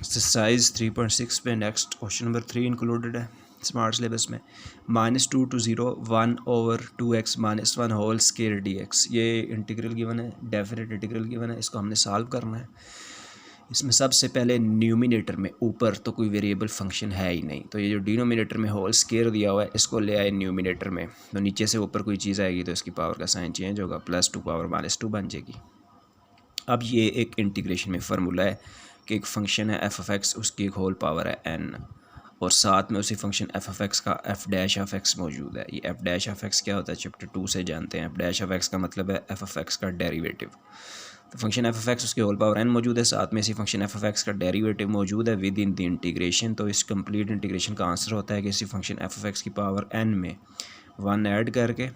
Exercise 3.6 पे next question number 3 included है smart syllabus में। -2 to 0 1/2x - 1 whole square dx। ये इंटीग्रल गिवन है, डेफिनेट इंटीग्रल गिवन है, इसको हमने सॉल्व करना है। इसमें सबसे पहले न्यूमिनेटर में ऊपर तो कोई वेरिएबल फंक्शन है ही नहीं, तो ये जो डिनोमिनेटर में होल स्केयर दिया हुआ है इसको ले आए न्यूमिनेटर में, तो नीचे से ऊपर कोई चीज़ आएगी तो इसकी पावर का साइन चेंज होगा, +2 पावर -2 बन जाएगी। अब ये एक इंटीग्रेशन में फार्मूला है कि एक फंक्शन है f(x), उसकी एक होल पावर है n, और साथ में उसी फंक्शन f(x) का f'(x) मौजूद है। ये f'(x) क्या होता है चैप्टर 2 से जानते हैं। f'(x) का मतलब है f(x) का डेरिवेटिव। तो फंक्शन f(x) उसकी होल पावर n मौजूद है, साथ में इसी फंक्शन f(x) का डेरिवेटिव मौजूद है विद इन द इंटीग्रेशन। तो इस कंप्लीट इंटीग्रेशन का आंसर होता है कि इसी फंक्शन f(x) की पावर n में 1 ऐड करके,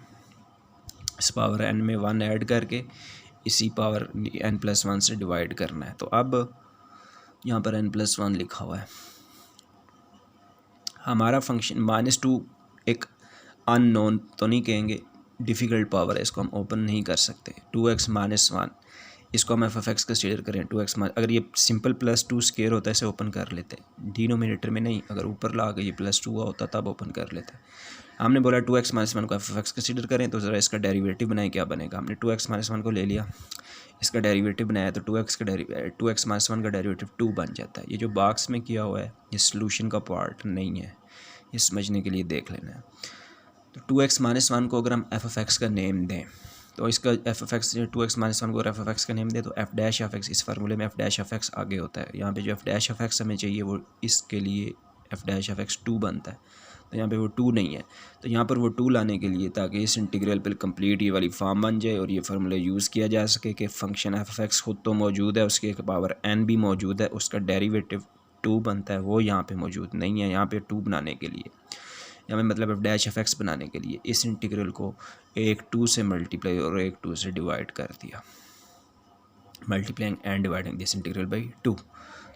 इस पावर n में 1 ऐड करके इसी पावर n+1 से डिवाइड करना है। तो अब यहाँ पर n+1 लिखा हुआ है। हमारा फंक्शन -2 एक अननोन तो नहीं कहेंगे, डिफ़िकल्ट पावर है, इसको हम ओपन नहीं कर सकते। 2x - 1 इसको हम f(x) कंसीडर करें। 2x अगर ये सिंपल +2 स्केयर होता है इसे ओपन कर लेते, डिनोमिनेटर में नहीं, अगर ऊपर ला के ये +2 हुआ होता तब ओपन कर लेते। हमने बोला 2x - 1 को f(x) कंसीडर करें, तो ज़रा इसका डेरिवेटिव बनाए, क्या बनेगा। हमने 2x - 1 को ले लिया, इसका डेरिवेटिव बनाया तो 2x - 1 का डेरिवेटिव 2 बन जाता है। ये जो बॉक्स में किया हुआ है ये सोल्यूशन का पार्ट नहीं है, ये समझने के लिए देख लेना है। तो 2x - 1 को अगर हम f(x) का नेम दें, तो इसका f(x) 2x - 1 को अगर f(x) का नेम दें तो f'(x), इस फार्मूले में f'(x) आगे होता है। यहाँ पे जो f'(x) हमें चाहिए वो इसके लिए f'(x) 2 बनता है, तो यहाँ पे वो 2 नहीं है। तो यहाँ पर वो 2 लाने के लिए, ताकि इस इंटीग्रल पर कंप्लीट ये वाली फॉर्म बन जाए और ये फार्मूला यूज़ किया जा सके कि फ़ंक्शन f(x) खुद तो मौजूद है, उसकी एक पावर n भी मौजूद है, उसका डेरिवेटिव 2 बनता है, वो यहाँ पे मौजूद नहीं है। यहाँ पे 2 बनाने के लिए, यहाँ पे मतलब f'(x) बनाने के लिए इस इंटीग्रल को एक 2 से मल्टीप्लाई और एक 2 से डिवाइड कर दिया, multiplying and dividing this integral by 2,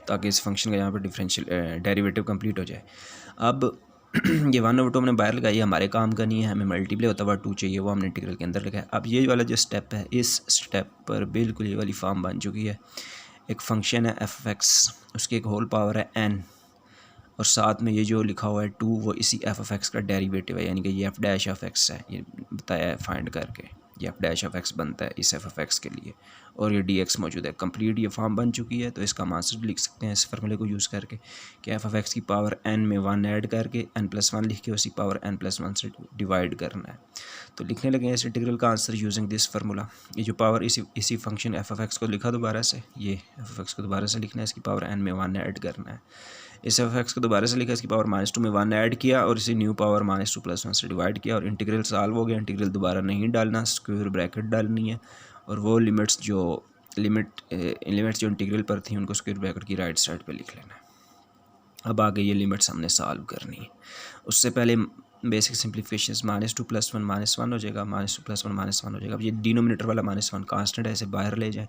ताकि इस फंक्शन का यहाँ पर डिफरेंशियल डेरिवेटिव कंप्लीट हो जाए। अब ये 1/2 हमने बाहर लगाई, हमारे काम का नहीं है, हमें मल्टीप्लाई होता हुआ 2 चाहिए, वो हमने इंटीग्रल के अंदर लगाया। अब ये वाला जो स्टेप है, इस स्टेप पर बिल्कुल ये वाली फॉर्म बन चुकी है। एक फंक्शन है f(x), उसकी एक होल पावर है n, और साथ में ये जो लिखा हुआ है 2 वो इसी f(x) का डेरिवेटिव है, यानी कि ये f'(x) है, ये बताया है फाइंड करके, ये f'(x) बनता है इस f(x) के लिए, और ये dx मौजूद है। कंप्लीट ये फॉर्म बन चुकी है, तो इसका हम आंसर लिख सकते हैं इस फार्मूले को यूज़ करके कि f(x) की पावर n में 1 ऐड करके n+1 लिख के उसी पावर n+1 से डिवाइड करना है। तो लिखने लगे हैं इस इंटीग्रल का आंसर यूजिंग दिस फार्मूला। ये जो पावर इसी फंक्शन f(x) को लिखा दोबारा से, ये f(x) को दोबारा से लिखना है, इसकी पावर n में 1 ऐड करना है। इस f(x) को दोबारा से लिखा, इसकी पावर -2 में 1 ऐड किया और इसी न्यू पावर -2 + 1 से डिवाइड किया, और इंटीग्रल सॉल्व हो गया। इंटीग्रल दोबारा नहीं डालना, स्क्वायर ब्रैकेट डालनी है, और वो लिमिट्स जो इंटीग्रल पर थी उनको स्क्वायर ब्रैकेट की राइट साइड पे लिख लेना है। अब आगे ये लिमिट्स हमने सॉल्व करनी है। उससे पहले बेसिक सिंप्लीफिकेशन, -2 + 1 -1 हो जाएगा, -2 + 1 -1 हो जाएगा। अब ये डिनोमिनेटर वाला -1 कांस्टेंट है, इसे बाहर ले जाएं,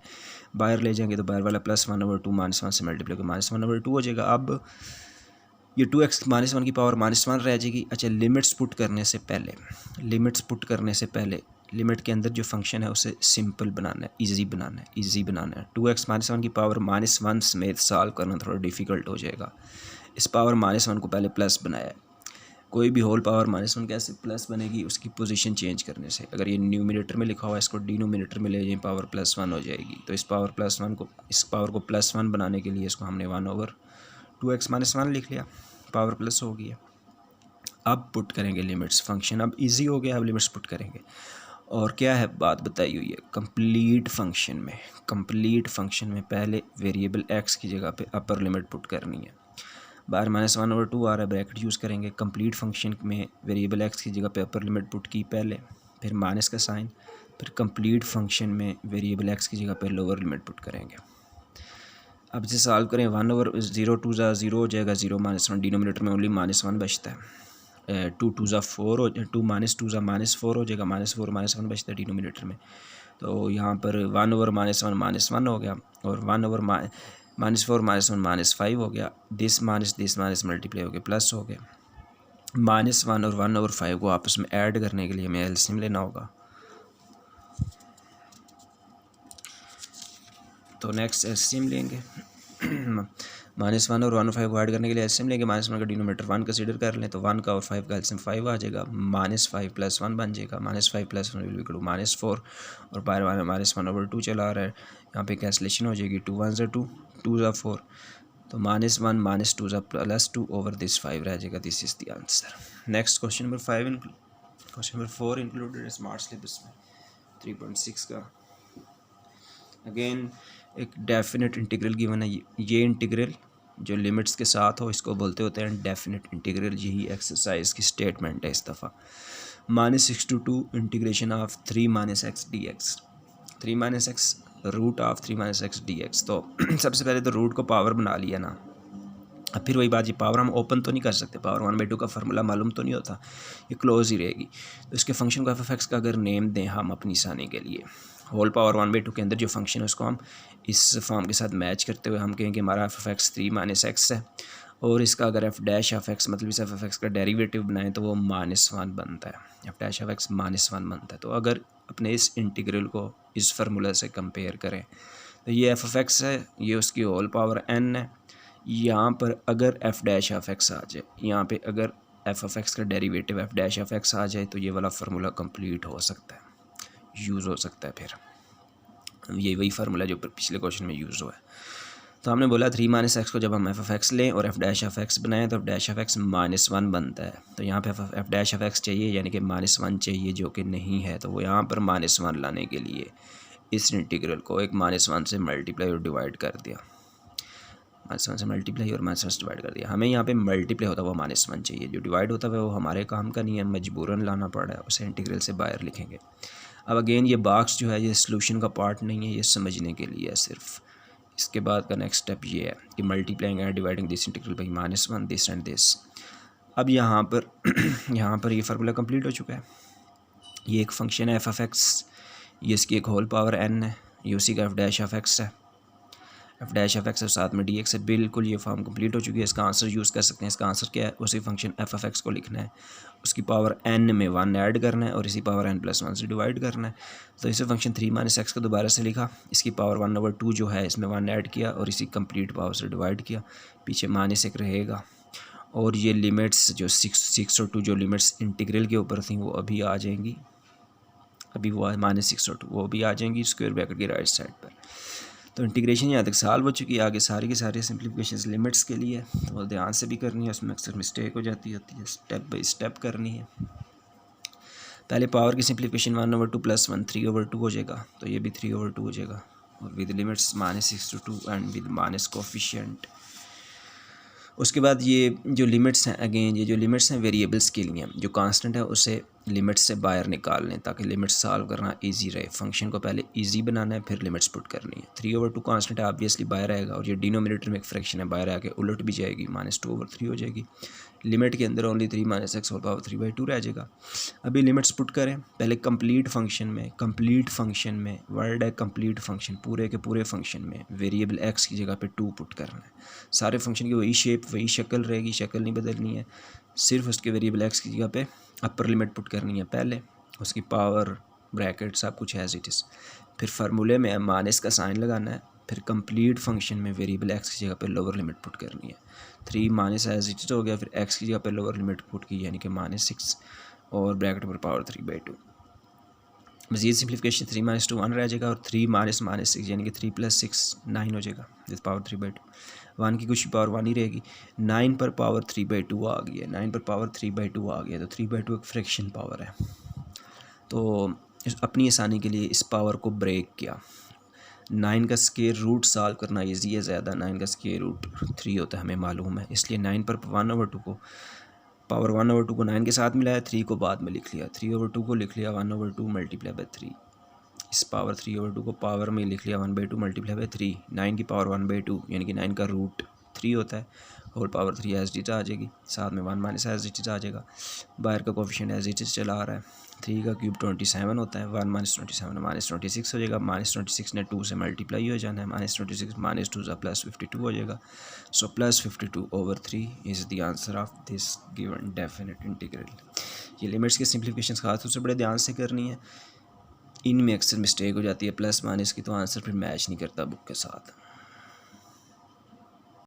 बाहर ले जाएंगे तो बाहर वाला +1/2 -1 से मल्टीप्लाई कर -1/2 हो जाएगा। अब ये 2x - 1 की पावर -1 रह जाएगी। अच्छा, लिमिट्स पुट करने से पहले लिमिट के अंदर जो फंक्शन है उसे सिंपल बनाना है, इजी बनाना है। 2x - 1 की पावर -1 समेत सॉल्व करना थोड़ा डिफ़िकल्ट हो जाएगा। इस पावर -1 को पहले प्लस बनाया है। कोई भी होल पावर -1 कैसे प्लस बनेगी, उसकी पोजीशन चेंज करने से। अगर ये न्यूमिनेटर में लिखा हुआ है, इसको डिनोमिनेटर में ले जाए, पावर +1 हो जाएगी। तो इस पावर को +1 बनाने के लिए इसको हमने 1/2x - 1 लिख लिया, पावर प्लस हो गया। अब पुट करेंगे लिमिट्स, फंक्शन अब इजी हो गया, अब लिमिट्स पुट करेंगे। और क्या है बात बताई हुई है, कंप्लीट फंक्शन में पहले वेरिएबल x की जगह पे अपर लिमिट पुट करनी है। बाहर -1/2 आ रहा है, ब्रैकेट यूज़ करेंगे। कंप्लीट फंक्शन में वेरिएबल x की जगह पे अपर लिमिट पुट की पहले, फिर माइनस का साइन, फिर कंप्लीट फंक्शन में वेरिएबल x की जगह पे लोअर लिमिट पुट करेंगे। अब इसे सॉल्व करें, 1/0 2 0 हो जाएगा, 0 -1, डिनोमिनेटर में ओनली -1 बचता है। 2 2 4 हो, 2 -2 -4 हो जाएगा, -4 -1 बचता है डिनोमिनेटर में। तो यहाँ पर 1/-1 -1 हो गया, और 1/-4 -1 -5 हो गया। दिस माइनस मल्टीप्लाई हो गया, प्लस हो गया। -1 और 1/5 को आपस में ऐड करने के लिए हमें एलसीएम लेना होगा। तो नेक्स्ट एलसीएम लेंगे। -1 और 1 और 5 को ऐड करने के लिए एलसीएम लेंगे। -1 का डिनोमिनेटर 1 कंसीडर कर लें तो 1 का और 5 का एलसीएम 5 आ जाएगा। -5 + 1 बन जाएगा। -5 + 1 विल इक्वल टू -4 और बाहर -1/2 चला आ रहा है, यहाँ पे कैंसलेशन हो जाएगी। 2 1 2 2 4 तो -1 -2 +2 ओवर दिस 5 रह जाएगा। This is the answer. Next question number 4 included smart syllabus में 3.6 का। अगेन एक डेफिनेट इंटीग्रल गिवन है। ये इंटीग्रल जो लिमिट्स के साथ हो इसको बोलते होते हैं डेफिनेट इंटीग्रल। यही एक्सरसाइज की स्टेटमेंट है इस दफ़ा। -6 to 2 integration of 3 - x dx। 3 - x root of 3 - x dx। तो सबसे पहले तो रूट को पावर बना लिया ना। अब फिर वही बात, ये पावर हम ओपन तो नहीं कर सकते, पावर 1/2 का फार्मूला मालूम तो नहीं होता, ये क्लोज ही रहेगी। तो इसके फंक्शन को f(x) का अगर नेम दें हम अपनी आसानी के लिए, होल पावर 1/2 के अंदर जो फंक्शन है उसको हम इस फॉर्म के साथ मैच करते हुए हम कहेंगे हमारा f(x) 3 - x है, और इसका अगर f'(x) मतलब इस f(x) का डेरिवेटिव बनाएं तो वो -1 बनता है। f'(x) -1 बनता है। तो अगर अपने इस इंटीग्रल को इस फार्मूला से कंपेयर करें तो ये f(x) है, ये उसकी होल पावर n है। यहाँ पर अगर f'(x) आ जाए, यहाँ पे अगर f(x) का डेरिवेटिव f'(x) आ जाए तो ये वाला फार्मूला कंप्लीट हो सकता है, यूज़ हो सकता है। फिर ये वही फार्मूला जो पिछले क्वेश्चन में यूज़ हुआ है। तो हमने बोला 3 - x को जब हम f(x) लें और f'(x) बनाएं तो f'(x) -1 बनता है। तो यहाँ पे f'(x) चाहिए, यानी कि -1 चाहिए, जो कि नहीं है। तो वो यहाँ पर -1 लाने के लिए इस इंटीग्रल को एक -1 से मल्टीप्लाई और डिवाइड कर दिया। -1 से मल्टीप्लाई और -1 से डिवाइड कर दिया। हमें यहाँ पे मल्टीप्लाई होता हुआ -1 चाहिए, जो डिवाइड होता है वो हमारे काम का नहीं है, मजबूरन लाना पड़ रहा है, उसे इंटीग्रल से बाहर लिखेंगे। अब अगेन ये बॉक्स जो है ये सोल्यूशन का पार्ट नहीं है, ये समझने के लिए है सिर्फ। इसके बाद का नेक्स्ट स्टेप ये है कि multiplying and dividing this integral by -1 this and this. अब यहाँ पर ये फार्मूला कंप्लीट हो चुका है। ये एक फंक्शन है f(x), ये इसकी एक होल पावर n है, ये उसी का f'(x) है, f'(x) और साथ में dx है। बिल्कुल ये फॉर्म कंप्लीट हो चुकी है। इसका आंसर यूज़ कर सकते हैं। इसका आंसर क्या है, उसी फंक्शन f(x) को लिखना है, उसकी पावर n में 1 ऐड करना है और इसी पावर n+1 से डिवाइड करना है। तो इसे फंक्शन 3 - x को दोबारा से लिखा, इसकी पावर 1/2 जो है इसमें 1 ऐड किया और इसी कंप्लीट पावर से डिवाइड किया, पीछे -1 रहेगा। और ये लिमिट्स जो 6 और 2 जो लिमिट्स इंटीग्रल के ऊपर थी वो अभी आ जाएंगी, अभी वो -6 और 2 वो भी आ जाएंगी स्क्वायर ब्रैकेट की राइट साइड पर। तो इंटीग्रेशन यहाँ तक सॉल्व हो चुकी है। आगे सारी की सारी सिंप्लीफिकेशन लिमिट्स के लिए तो ध्यान से भी करनी है, उसमें अक्सर मिस्टेक हो जाती है, स्टेप बाई स्टेप करनी है। पहले पावर की सिंप्लीफिकेशन 1/2 + 1 3/2 हो जाएगा, तो ये भी 3/2 हो जाएगा, और with limits -6 to 2 and with minus coefficient. उसके बाद ये जो लिमिट्स हैं, अगेन ये जो लिमिट्स हैं वेरिएबल्स के लिए, जो कांस्टेंट है उसे लिमिट्स से बाहर निकाल लें ताकि लिमिट्स सॉल्व करना इजी रहे। फंक्शन को पहले इजी बनाना है, फिर लिमिट्स पुट करनी है। 3/2 कांस्टेंट है, ऑब्वियसली बाहर आएगा, और ये डिनोमिनेटर में एक फ्रैक्शन है, बाहर आके उलट भी जाएगी, -2/3 हो जाएगी। लिमिट के अंदर ओनली 3 - x होल पावर 3/2 रह जाएगा। अभी लिमिट्स पुट करें। पहले कंप्लीट फंक्शन में वर्ड है कंप्लीट फंक्शन, पूरे के पूरे फंक्शन में वेरिएबल x की जगह पे 2 पुट करना है। सारे फंक्शन की वही शेप वही शक्ल रहेगी, शक्ल नहीं बदलनी है, सिर्फ उसके वेरिएबल x की जगह पे अपर लिमिट पुट करनी है पहले, उसकी पावर ब्रैकेट सब कुछ एज इट इज़। फिर फार्मूले में माइनस का साइन लगाना है, फिर कंप्लीट फंक्शन में वेरिएबल x की जगह पे लोअर लिमिट पुट करनी है। 3 माइनस एज इट इज़ हो गया, फिर x की जगह पे लोअर लिमिट पुट की यानी कि -6 और ब्रैकेट पर पावर 3/2। मज़ीद सिंप्लीफिकेशन 3 - 2 1 रह जाएगा, और 3 - -6 यानी कि 3 + 6 9 हो जाएगा विद पावर 3/2। 1 की कुछ पावर 1 ही रहेगी। 9 पर पावर 3/2 आ गई है, 9 पर पावर 3/2 आ गया, तो 3/2 एक फ्रैक्शन पावर है। तो अपनी आसानी के लिए इस पावर को ब्रेक किया। 9 का स्क्वायर रूट सॉल्व करना ईजी है ज़्यादा, 9 का स्क्वायर रूट 3 होता है हमें मालूम है, इसलिए 9 पर 1/2 को पावर 1/2 को 9 के साथ मिलाया, 3 को बाद में लिख लिया, 3/2 को लिख लिया 1/2 मल्टीप्लाई बाई 3। इस पावर 3/2 को पावर में लिख लिया 1/2 मल्टीप्लाई बाई 3। 9 की पावर 1/2 यानी कि 9 का रूट 3 होता है, होल पावर 3 एज इट आ जाएगी, साथ में 1 माइनस एज इट आ जाएगा। बाहर का कोफिशिएंट एज इट चला आ रहा है, 3 का क्यूब 27 होता है, 1 - 27 -26 हो जाएगा। -26 ने 2 से मल्टीप्लाई हो जाना है, -26 -2 +52 हो जाएगा। सो +52/3 is the answer of this given definite integral. ये लिमिट्स के सिंप्लीफिकेशन खास तौर से बड़े ध्यान से करनी है, इनमें अक्सर मिस्टेक हो जाती है प्लस माइनस की, तो आंसर फिर मैच नहीं करता बुक के साथ।